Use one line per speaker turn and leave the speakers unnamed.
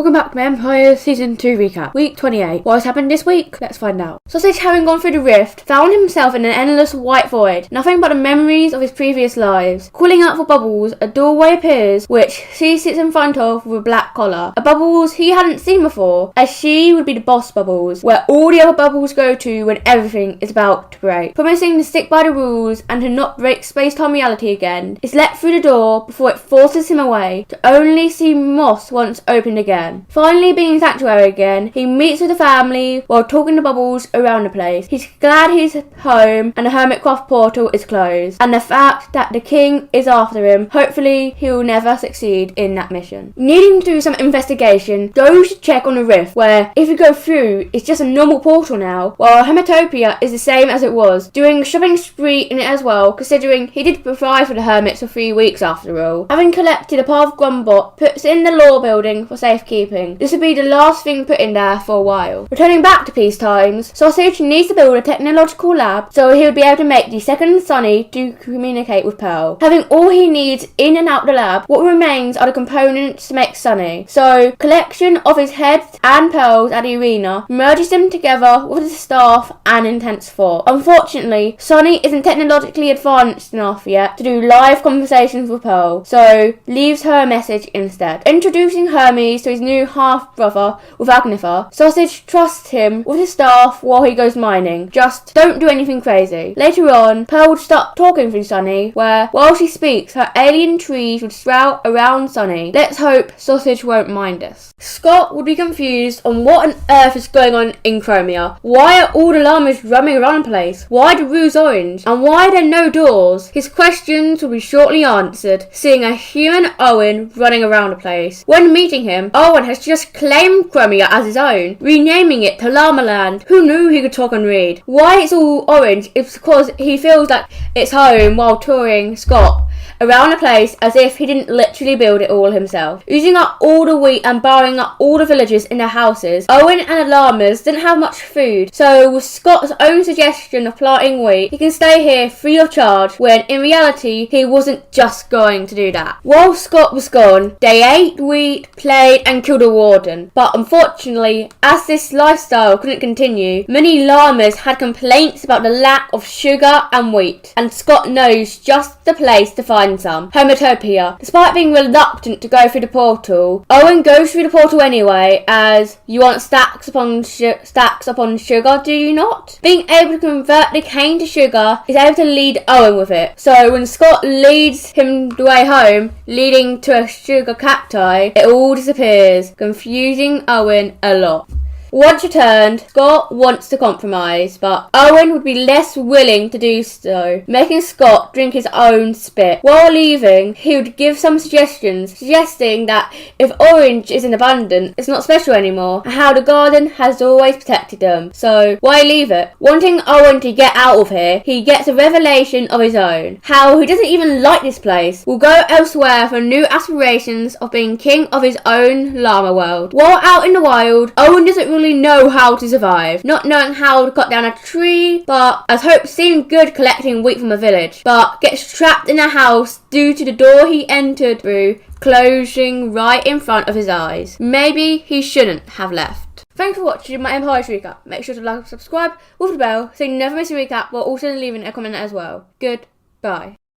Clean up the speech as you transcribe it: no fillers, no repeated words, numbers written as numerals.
Welcome back to my Empire Season 2 recap. Week 28. What has happened this week? Let's find out. Sausage, having gone through the rift, found himself in an endless white void. Nothing but the memories of his previous lives. Calling out for Bubbles, a doorway appears, which she sits in front of with a black collar. A Bubbles he hadn't seen before, as she would be the boss Bubbles, where all the other Bubbles go to when everything is about to break. Promising to stick by the rules and to not break space-time reality again, is let through the door before it forces him away, to only see Moss once opened again. Finally being sanctuary again, he meets with the family while talking to Bubbles around the place. He's glad he's home and the Hermitcraft portal is closed, and the fact that the king is after him. Hopefully he'll never succeed in that mission. Needing to do some investigation, goes to check on the rift, where if you go through, it's just a normal portal now, while Hermitopia is the same as it was, doing a shopping spree in it as well, considering he did provide for the hermits for 3 weeks after all. Having collected a part of Grumbot, puts it in the law building for safekeeping. This would be the last thing put in there for a while. Returning back to peace times, Sausage needs to build a technological lab so he would be able to make the second Sunny to communicate with Pearl. Having all he needs in and out the lab, what remains are the components to make Sunny. So, collection of his heads and Pearls at the arena merges them together with the staff and intense thought. Unfortunately, Sunny isn't technologically advanced enough yet to do live conversations with Pearl, so leaves her a message instead. Introducing Hermes to his new half-brother with Agnifer, Sausage trusts him with his staff while he goes mining. Just don't do anything crazy. Later on, Pearl would start talking through Sunny, where while she speaks, her alien trees would sprout around Sunny. Let's hope Sausage won't mind us. Scott would be confused on what on earth is going on in Chromia. Why are all the llamas roaming around the place? Why the roof's orange? And why are there no doors? His questions will be shortly answered, seeing a human Owen running around the place. When meeting him, Owen has just claimed Chromia as his own, renaming it to Llama Land. Who knew he could talk and read? Why it's all orange is because he feels like it's home while touring Scott around the place as if he didn't literally build it all himself. Using up all the wheat and borrowing up all the villagers in their houses, Owen and the llamas didn't have much food, so with Scott's own suggestion of planting wheat, he can stay here free of charge, when in reality he wasn't just going to do that. While Scott was gone, they ate wheat, played and killed a warden, but unfortunately, as this lifestyle couldn't continue, many llamas had complaints about the lack of sugar and wheat, and Scott knows just the place to find some: Hermitopia. Despite being reluctant to go through the portal, Owen goes through the portal anyway, as you want stacks upon sugar, do you not? Being able to convert the cane to sugar is able to lead Owen with it. So when Scott leads him the way home, leading to a sugar cacti, it all disappears, confusing Owen a lot. Once returned, Scott wants to compromise, but Owen would be less willing to do so, making Scott drink his own spit. While leaving, he would give some suggestions, suggesting that if orange is in abundance, it's not special anymore, and how the garden has always protected them, so why leave it? Wanting Owen to get out of here, he gets a revelation of his own, how he doesn't even like this place, will go elsewhere for new aspirations of being king of his own llama world. While out in the wild, Owen doesn't really know how to survive, not knowing how to cut down a tree, but as hope seemed good collecting wheat from a village, but gets trapped in a house due to the door he entered through closing right in front of his eyes. Maybe he shouldn't have left. Thanks for watching my Empire recap. Make sure to like and subscribe with the bell so you never miss a recap, while also leaving a comment as well. Goodbye.